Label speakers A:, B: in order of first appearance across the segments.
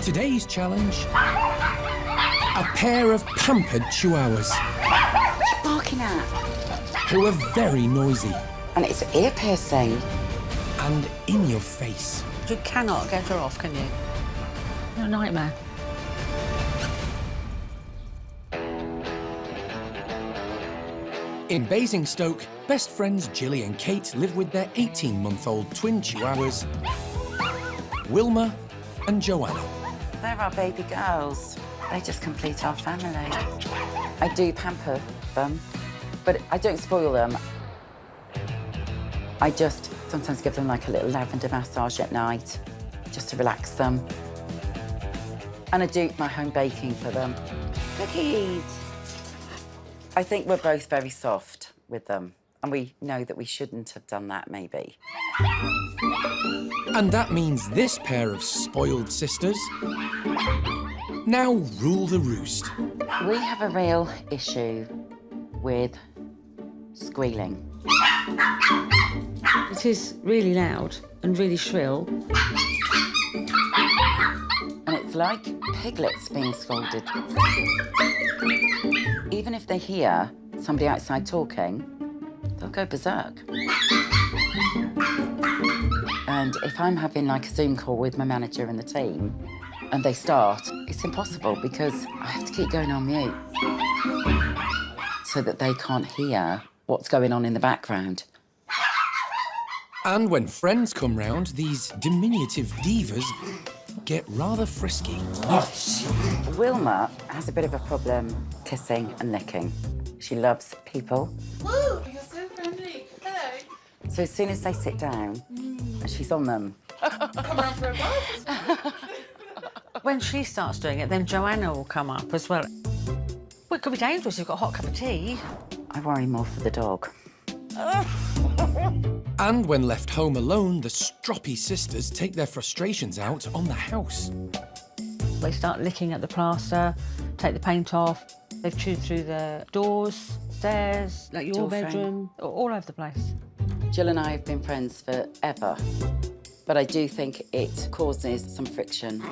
A: Today's challenge, a pair of pampered Chihuahuas
B: What are you barking at?
A: who are very noisy
B: And it's ear piercing.
A: and in your face.
C: You cannot get her off, can you? What a nightmare.
A: In Basingstoke, best friends Gilly and Kate live with their 18-month-old twin Chihuahuas, Wilma and Joanna.
B: They're our baby girls. They just complete our family. I do pamper them, but I don't spoil them. I just sometimes give them like a little lavender massage at night, just to relax them. And I do my home baking for them. Cookies! I think we're both very soft with them, and we know that we shouldn't have done that, maybe.
A: And that means this pair of spoiled sisters now rule the roost.
B: We have a real issue with squealing.
C: It is really loud and really shrill.
B: And it's like piglets being scolded. Even if they hear somebody outside talking, they'll go berserk. And if I'm having like a Zoom call with my manager and the team, and they start, it's impossible because I have to keep going on mute so that they can't hear what's going on in the background.
A: And when friends come round, these diminutive divas get rather frisky.
B: Wilma has a bit of a problem kissing and licking. She loves people.
D: Woo! You're so friendly. Hello.
B: So as soon as they sit down, she's on them.
D: Come around for a bite.
C: When she starts doing it, then Joanna will come up as well. Well, it could be dangerous if you've got a hot cup of tea.
B: I worry more for the dog.
A: And when left home alone, the stroppy sisters take their frustrations out on the house.
C: They start licking at the plaster, take the paint off. They've chewed through the doors, stairs, like your
B: Door frame.
C: bedroom, all over the place.
B: Jill and I have been friends forever, but I do think it causes some friction.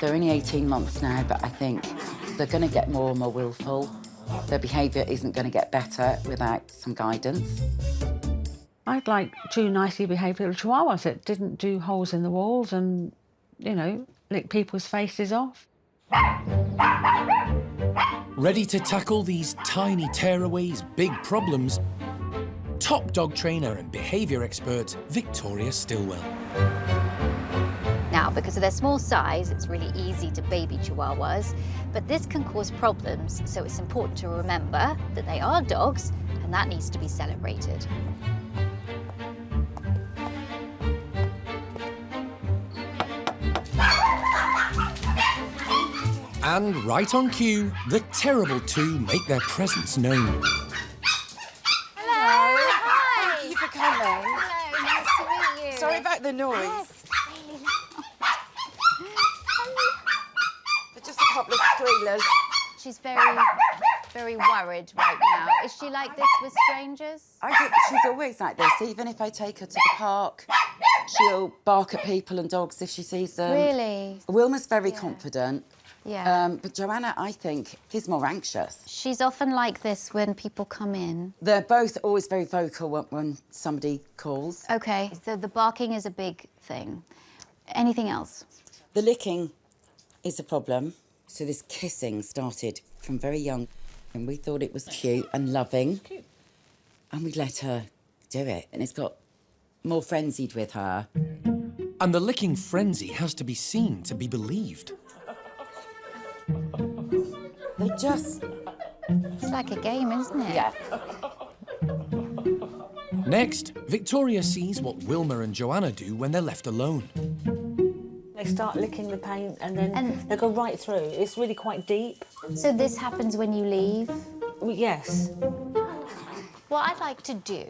B: They're only 18 months now, but I think they're going to get more and more willful. Their behaviour isn't going to get better without some guidance.
C: I'd like two nicely behaved little Chihuahuas that didn't do holes in the walls and, you know, lick people's faces off.
A: Ready to tackle these tiny tearaways' big problems, top dog trainer and behaviour expert Victoria Stilwell.
E: Now, because of their small size, it's really easy to baby Chihuahuas, but this can cause problems, so it's important to remember that they are dogs, and that needs to be celebrated.
A: And right on cue, the terrible two make their presence known.
E: Hello! Hi!
F: Thank you for coming.
E: Hello, nice to meet you.
F: Sorry about the noise.
E: Yes.
F: They're just a couple of squealers.
E: She's very worried right now. Is she like this with strangers?
B: I think she's always like this. Even if I take her to the park, she'll bark at people and dogs if she sees them.
E: Really?
B: Wilma's very confident.
E: Yeah.
B: But Joanna, I think, is more anxious.
E: She's often like this when people come in.
B: They're both always very vocal when somebody calls.
E: Okay, so the barking is a big thing. Anything else?
B: The licking is a problem. So this kissing started from very young, and we thought it was cute and loving. Cute. And we let her do it, and it's got more frenzied with her.
A: And the licking frenzy has to be seen to be believed.
B: They just...
E: It's like a game, isn't it?
B: Yeah.
A: Next, Victoria sees what Wilma and Joanna do when they're left alone.
C: They start licking the paint and then they go right through. It's really quite deep.
E: So this happens when you leave?
C: Well, yes.
E: What I'd like to do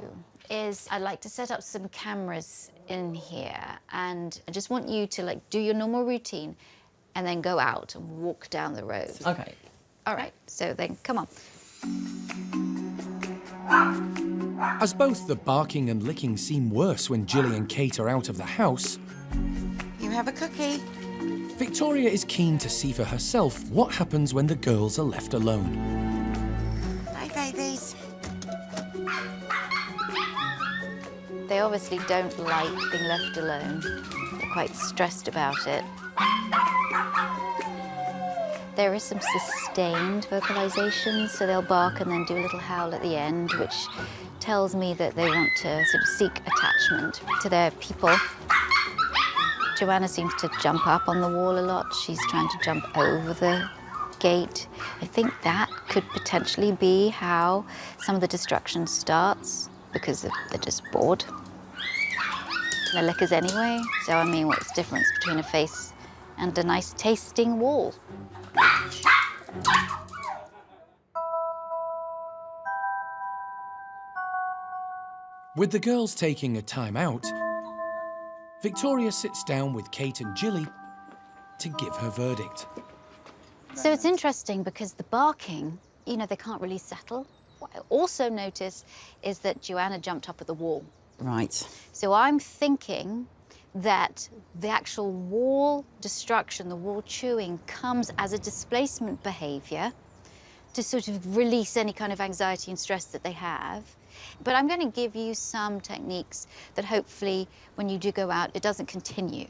E: is I'd like to set up some cameras in here, and I just want you to like do your normal routine and then go out and walk down the road.
C: OK.
E: All right, so then come on.
A: As both the barking and licking seem worse when Gilly and Kate are out of the house,
B: You have a cookie.
A: Victoria is keen to see for herself what happens when the girls are left alone.
F: Hi, babies.
E: They obviously don't like being left alone. They're quite stressed about it. There is some sustained vocalization, so they'll bark and then do a little howl at the end, which tells me that they want to sort of seek attachment to their people. Joanna seems to jump up on the wall a lot. She's trying to jump over the gate. I think that could potentially be how some of the destruction starts, because they're just bored. They're lickers anyway, so I mean, what's the difference between a face and a nice tasting wall?
A: With the girls taking a time out, Victoria sits down with Kate and Jilly to give her verdict.
E: So it's interesting because the barking, you know, they can't really settle. What I also notice is that Joanna jumped up at the wall.
B: Right.
E: So I'm thinking that the actual wall destruction, the wall chewing, comes as a displacement behavior to sort of release any kind of anxiety and stress that they have. But I'm going to give you some techniques that hopefully, when you do go out, it doesn't continue.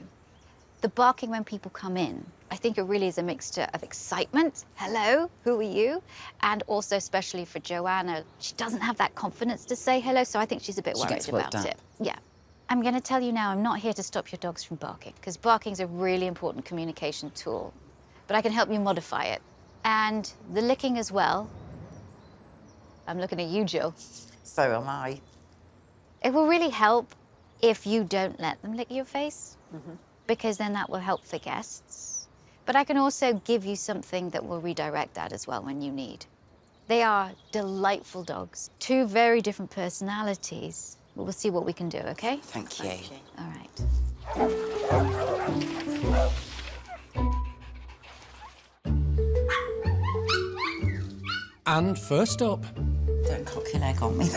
E: The barking when people come in, I think it really is a mixture of excitement, hello, who are you? And also, especially for Joanna, she doesn't have that confidence to say hello, so I think she's a bit worried about it. Yeah. I'm going to tell you now, I'm not here to stop your dogs from barking, because barking is a really important communication tool. But I can help you modify it. And the licking as well. I'm looking at you, Jill.
B: So am I.
E: It will really help if you don't let them lick your face, because then that will help the guests. But I can also give you something that will redirect that as well when you need. They are delightful dogs, two very different personalities. We'll see what we can do, okay?
B: Thank you.
E: All right.
A: And first up,
B: Don't cock your leg on me.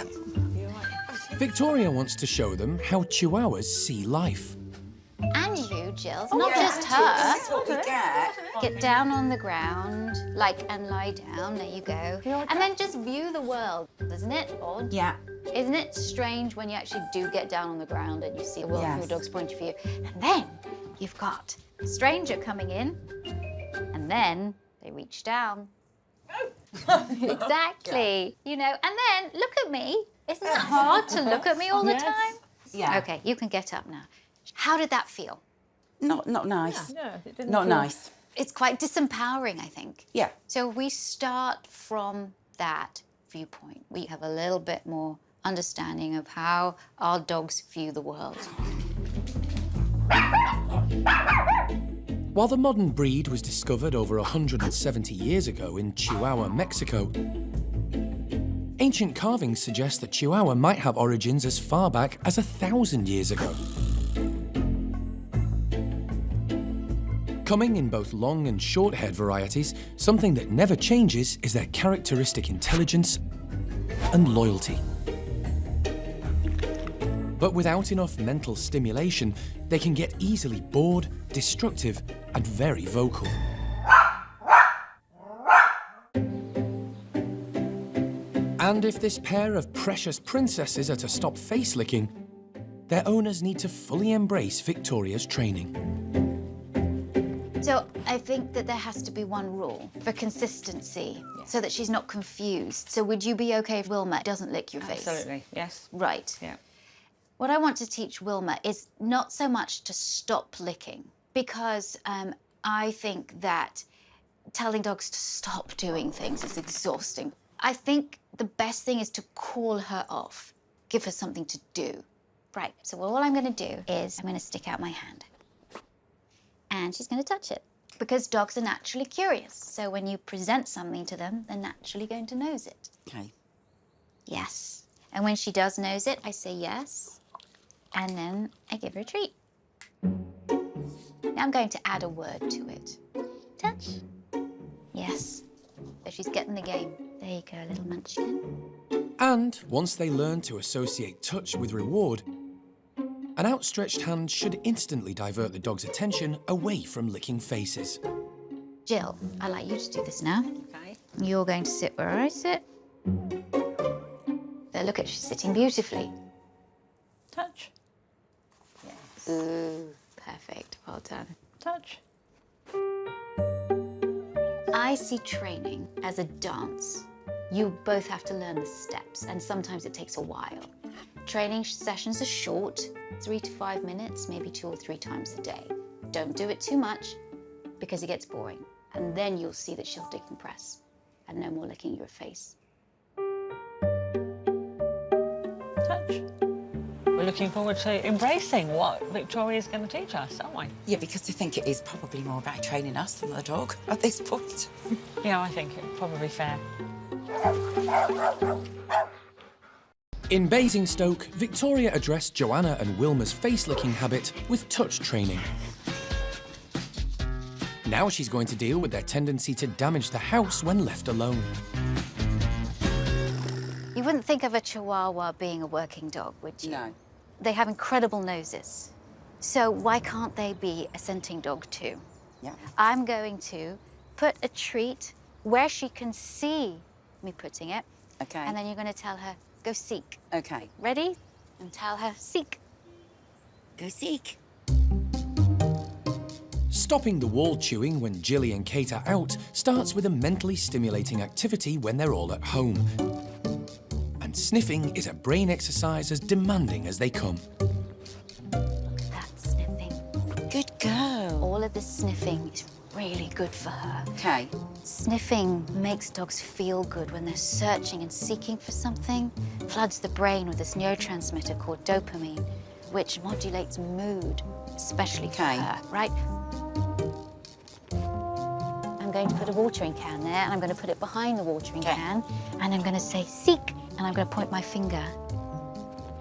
A: Victoria wants to show them how Chihuahuas see life.
E: And you, Jill, not just her.
B: This is what we get.
E: Get down on the ground, and lie down. There you go. And then just view the world. Isn't it odd?
B: Yeah.
E: Isn't it strange when you actually do get down on the ground and you see the world from
B: Yes.
E: your dog's point of view? And then you've got a stranger coming in, and then they reach down. Exactly. You know, and then look at me. Isn't it hard to look at me all the time?
B: Yeah.
E: Okay, you can get up now. How did that feel?
B: Not nice.
C: No, it didn't
B: Not
C: feel-
B: nice.
E: It's quite disempowering, I think.
B: Yeah.
E: So we start from that viewpoint. We have a little bit more understanding of how our dogs view the world.
A: While the modern breed was discovered over 170 years ago in Chihuahua, Mexico, ancient carvings suggest that Chihuahua might have origins as far back as 1,000 years ago. Coming in both long and short-haired varieties, something that never changes is their characteristic intelligence and loyalty. But without enough mental stimulation, they can get easily bored, destructive, and very vocal. And if this pair of precious princesses are to stop face licking, their owners need to fully embrace Victoria's training.
E: So I think that there has to be one rule for consistency so that she's not confused. So would you be okay if Wilma doesn't lick your face?
C: Absolutely, yes.
E: Right.
C: Yeah.
E: What I want to teach Wilma is not so much to stop licking, because I think that telling dogs to stop doing things is exhausting. I think the best thing is to call her off, give her something to do. Right, so all I'm going to do is I'm going to stick out my hand. And she's going to touch it, because dogs are naturally curious. So when you present something to them, they're naturally going to nose it.
B: Okay.
E: Yes. And when she does nose it, I say yes. And then I give her a treat. Now I'm going to add a word to it. Touch. Yes. So she's getting the game. There you go, little munchkin.
A: And once they learn to associate touch with reward, An outstretched hand should instantly divert the dog's attention away from licking faces.
E: Jill, I'd like you to do this now.
B: Okay.
E: You're going to sit where I sit. There, look at, she's sitting beautifully.
C: Touch.
B: Yes.
E: Ooh, perfect, well done.
C: Touch.
E: I see training as a dance. You both have to learn the steps, and sometimes it takes a while. Training sessions are short, 3 to 5 minutes, maybe 2 or 3 times a day. Don't do it too much, because it gets boring. And then you'll see that she'll decompress, and no more licking your face.
C: Touch. We're looking forward to embracing what Victoria's going to teach us, aren't we?
B: Yeah, because I think it is probably more about training us than the dog at this point.
C: Yeah, I think it's probably fair.
A: In Basingstoke, Victoria addressed Joanna and Wilma's face-licking habit with touch training. Now she's going to deal with their tendency to damage the house when left alone.
E: You wouldn't think of a Chihuahua being a working dog, would you?
B: No.
E: They have incredible noses. So why can't they be a scenting dog too?
B: Yeah.
E: I'm going to put a treat where she can see me putting it.
B: Okay.
E: And then you're going to tell her, go seek.
B: Okay.
E: Ready? And tell her, seek.
B: Go seek.
A: Stopping the wall chewing when Jilly and Kate are out starts with a mentally stimulating activity when they're all at home. And sniffing is a brain exercise as demanding as they come.
E: That's sniffing.
B: Good girl.
E: All of this sniffing is really good for her.
B: Okay.
E: Sniffing makes dogs feel good when they're searching and seeking for something. Floods the brain with this neurotransmitter called dopamine, which modulates mood, especially for her, right? I'm going to put a watering can there, and I'm going to put it behind the watering can, and I'm going to say, seek, and I'm going to point my finger.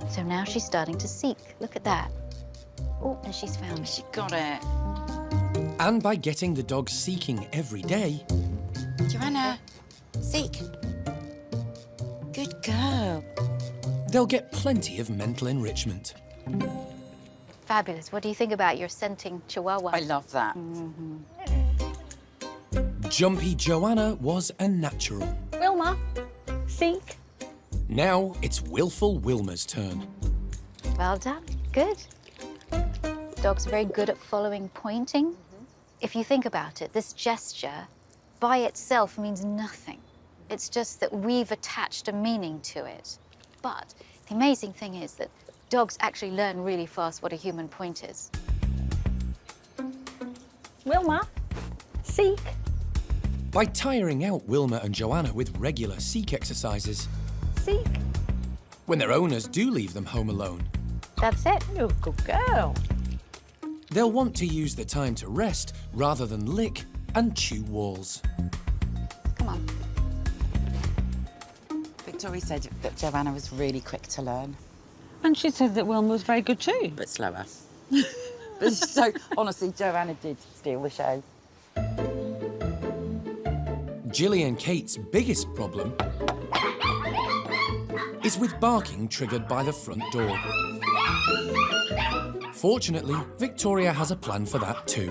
E: So now she's starting to seek. Look at that. Oh, and she's found it.
B: She got it.
A: And by getting the dog seeking every day,
B: Joanna, seek. Good girl.
A: they'll get plenty of mental enrichment.
E: Fabulous. What do you think about your scenting Chihuahua?
B: I love that.
A: Jumpy Joanna was a natural.
C: Wilma, seek.
A: Now it's willful Wilma's turn.
E: Well done. Good. Dogs are very good at following pointing. If you think about it, this gesture by itself means nothing. It's just that we've attached a meaning to it. But the amazing thing is that dogs actually learn really fast what a human point is.
C: Wilma, seek.
A: By tiring out Wilma and Joanna with regular seek exercises,
C: Seek.
A: when their owners do leave them home alone,
E: That's it.
C: You're a good girl.
A: they'll want to use the time to rest rather than lick and chew walls.
E: Come on.
B: Victoria said that Joanna was really quick to learn,
C: And she said that Wilma was very good too.
B: but slower. But so, honestly, Joanna did steal the show.
A: Jilly and Kate's biggest problem is with barking triggered by the front door. Fortunately, Victoria has a plan for that too.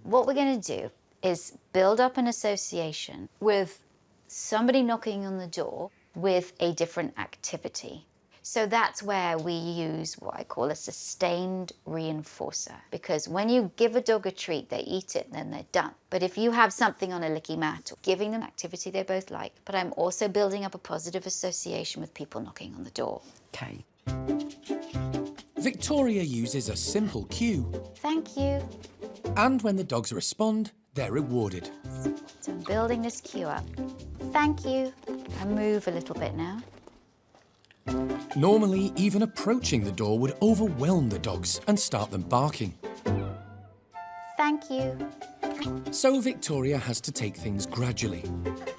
E: What we're going to do is build up an association with somebody knocking on the door with a different activity. So that's where we use what I call a sustained reinforcer. Because when you give a dog a treat, they eat it and then they're done. But if you have something on a licky mat, giving them activity they both like, but I'm also building up a positive association with people knocking on the door.
B: Okay.
A: Victoria uses a simple cue,
E: Thank you.
A: and when the dogs respond, they're rewarded.
E: So I'm building this cue up. Thank you. I move a little bit now.
A: Normally, even approaching the door would overwhelm the dogs and start them barking.
E: Thank you.
A: So Victoria has to take things gradually.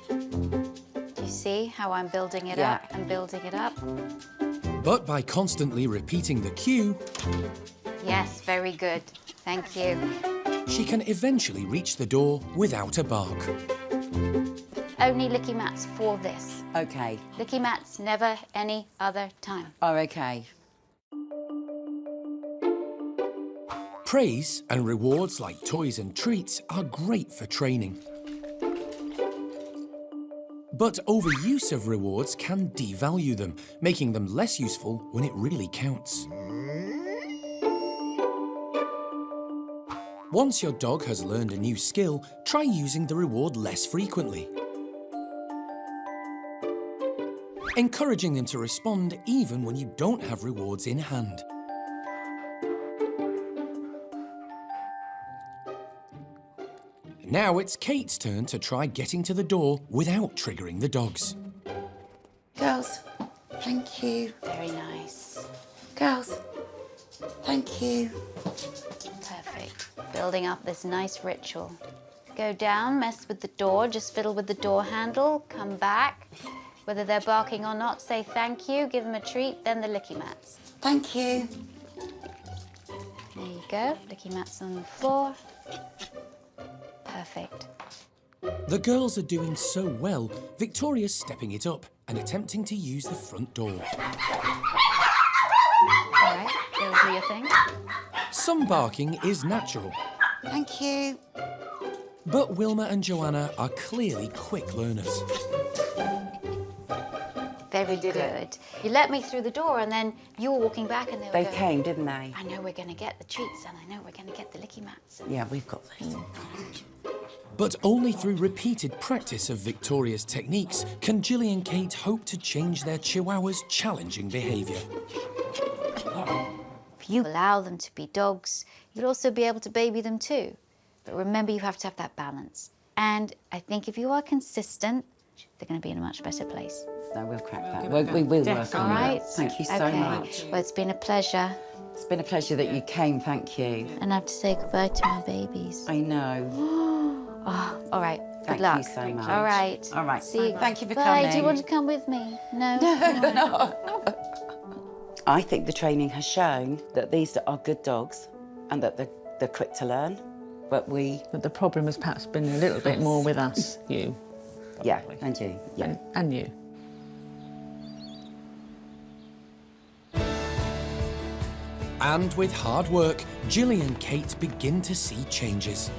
E: Do you see how I'm building it
B: Yeah.
E: up and building it up?
A: But by constantly repeating the cue,
E: Yes, very good. Thank you.
A: she can eventually reach the door without a bark.
E: Only licky mats for this.
B: Okay.
E: Licky mats, never any other time.
B: Oh, okay.
A: Praise and rewards like toys and treats are great for training. But overuse of rewards can devalue them, making them less useful when it really counts. Once your dog has learned a new skill, try using the reward less frequently. Encouraging them to respond even when you don't have rewards in hand. Now it's Kate's turn to try getting to the door without triggering the dogs.
B: Girls, thank you.
E: Very nice.
B: Girls, thank you.
E: Perfect. Building up this nice ritual. Go down, mess with the door, just fiddle with the door handle, come back. Whether they're barking or not, say thank you, give them a treat, then the licky mats.
B: Thank you.
E: There you go, licky mats on the floor. Perfect.
A: The girls are doing so well, Victoria's stepping it up and attempting to use the front door.
E: All right, go do your thing.
A: Some barking is natural,
B: Thank you.
A: but Wilma and Joanna are clearly quick learners.
E: Very good. You let me through the door and then you were walking back and they were
B: They
E: going,
B: came, didn't they?
E: I know we're going to get the treats and I know we're going to get the licky mats.
B: Yeah, we've got this.
A: But only through repeated practice of Victoria's techniques can Jilly and Kate hope to change their Chihuahua's challenging behaviour.
E: If you allow them to be dogs, you'll also be able to baby them too. But remember, you have to have that balance. And I think if you are consistent, they're going to be in a much better place.
B: No, we'll crack that. We will work
E: All
B: on
E: right?
B: that. Thank you so much.
E: Well, it's been a pleasure.
B: It's been a pleasure that you came, thank you.
E: And I have to say goodbye to my babies.
B: I know.
E: Oh, all right.
B: Thank
E: Good luck.
B: you so much.
E: All right.
B: All right.
E: See you.
B: Thank you for
E: Bye.
B: coming.
E: Do you want to come with me? No?
B: No. I think the training has shown that these are good dogs and that they're quick to learn, but
C: But the problem has perhaps been a little bit more with us, you.
B: Yeah, and you, yeah.
C: And you.
A: And with hard work, Jilly and Kate begin to see changes.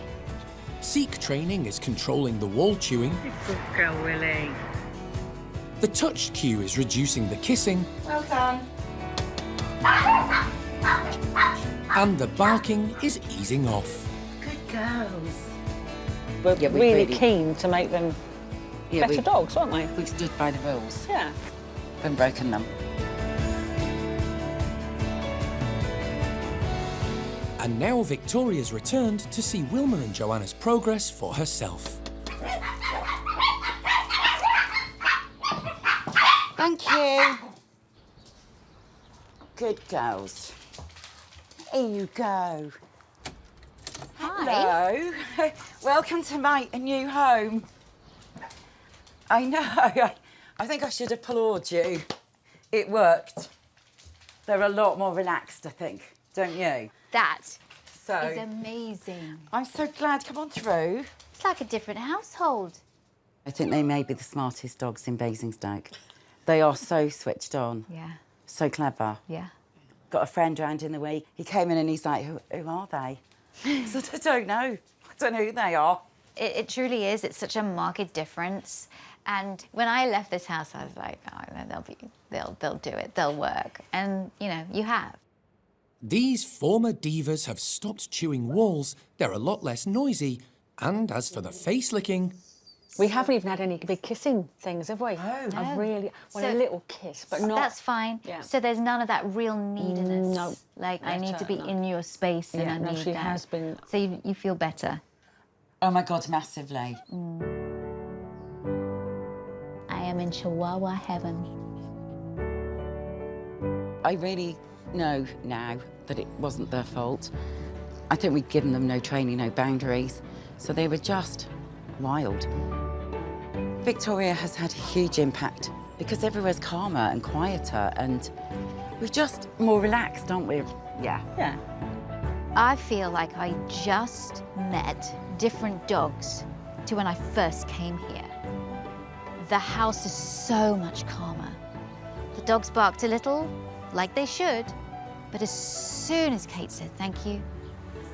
A: Seek training is controlling the wall chewing.
C: Good girl, Willie.
A: The touch cue is reducing the kissing.
F: Well done.
A: And the barking is easing off.
B: Good girls.
C: We're
B: Yeah, we
C: really
B: really-
C: keen to make them better dogs, aren't we?
B: We've stood by the rules
C: Yeah.
B: and broken them.
A: And now Victoria's returned to see Wilma and Joanna's progress for herself.
B: Thank you. Good girls. Here you go.
E: Hi.
B: Hello. Welcome to my new home. I know. I think I should applaud you. It worked. They're a lot more relaxed, I think, don't you?
E: That
B: So
E: is amazing.
B: I'm so glad. Come on through.
E: It's like a different household.
B: I think they may be the smartest dogs in Basingstoke. They are so switched on,
E: Yeah.
B: so clever.
E: Yeah.
B: Got a friend round in the week. He came in and he's like, who are they? I said, I don't know. I don't know who they are.
E: It truly is. It's such a marked difference. And when I left this house, I was like, oh, they'll do it. They'll work. And, you know, you have.
A: These former divas have stopped chewing walls, they're a lot less noisy, and as for the face licking,
C: We haven't even had any big kissing things, have we?
B: No.
C: I've really... Well,
E: So-
C: a little kiss, but not...
E: That's fine.
C: Yeah.
E: So there's none of that real neediness.
C: No.
E: Like, I need to be
C: No.
E: in your space and
C: Yeah,
E: I
C: no,
E: need
C: she
E: that.
C: has been...
E: So you feel better.
B: Oh my God, massively.
E: I am in Chihuahua heaven.
B: I really know now that it wasn't their fault. I think we'd given them no training, no boundaries, so they were just wild. Victoria has had a huge impact because everywhere's calmer and quieter and we're just more relaxed, aren't we? Yeah.
C: Yeah.
E: I feel like I just met different dogs to when I first came here. The house is so much calmer. The dogs barked a little, like they should, but as soon as Kate said thank you,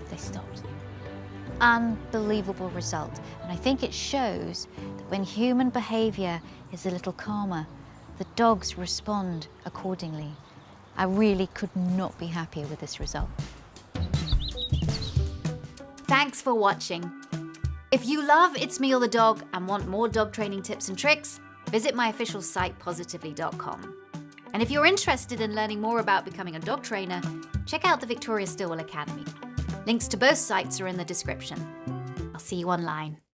E: they stopped. Unbelievable result. And I think it shows that when human behavior is a little calmer, the dogs respond accordingly. I really could not be happier with this result.
G: Thanks for watching. If you love It's Me or the Dog and want more dog training tips and tricks, visit my official site positively.com. And if you're interested in learning more about becoming a dog trainer, check out the Victoria Stilwell Academy. Links to both sites are in the description. I'll see you online.